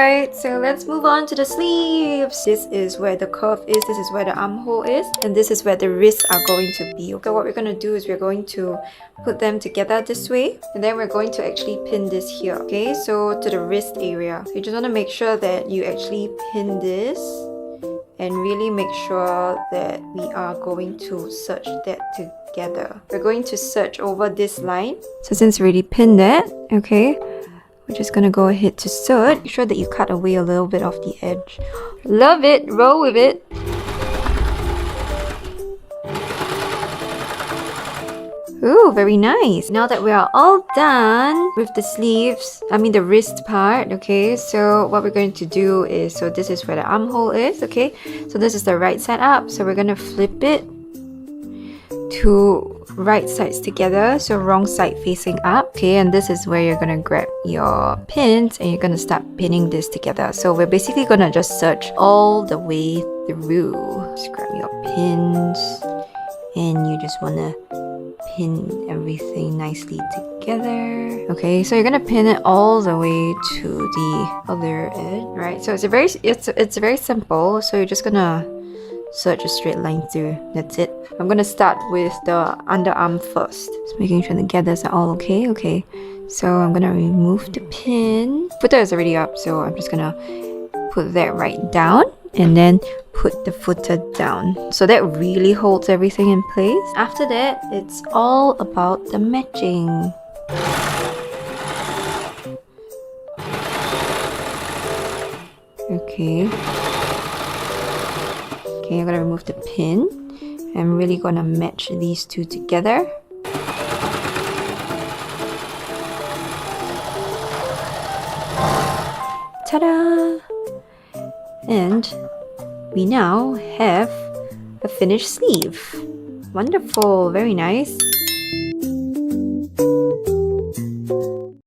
Alright, so let's move on to the sleeves. This is where the curve is, this is where the armhole is, and this is where the wrists are going to be. So what we're going to do is we're going to put them together this way, and then we're going to actually pin this here, okay? So to the wrist area. So you just want to make sure that you actually pin this and really make sure that we are going to serge that together. We're going to serge over this line. So since we already pinned that, okay, we're just gonna go ahead to serge. Make sure that you cut away a little bit of the edge. Love it! Roll with it! Ooh, very nice. Now that we are all done with the sleeves, the wrist part, okay, so what we're going to do is, so this is where the armhole is, okay, so this is the right side up, so we're going to flip it to right sides together, so wrong side facing up, okay, and this is where you're going to grab your pins and you're going to start pinning this together. So we're basically going to just serge all the way through. Just grab your pins and you just want to pin everything nicely together. Okay, so you're gonna pin it all the way to the other edge, right? So it's very simple. So you're just gonna serge a straight line through. That's it. I'm gonna start with the underarm first. Just making sure the gathers are all okay. Okay, so I'm gonna remove the pin. Footer is already up, so I'm just gonna put that right down and then put the footer down. So that really holds everything in place. After that, it's all about the matching. Okay. Okay, I'm gonna remove the pin. I'm really gonna match these two together. Ta-da! And we now have a finished sleeve. Wonderful, very nice.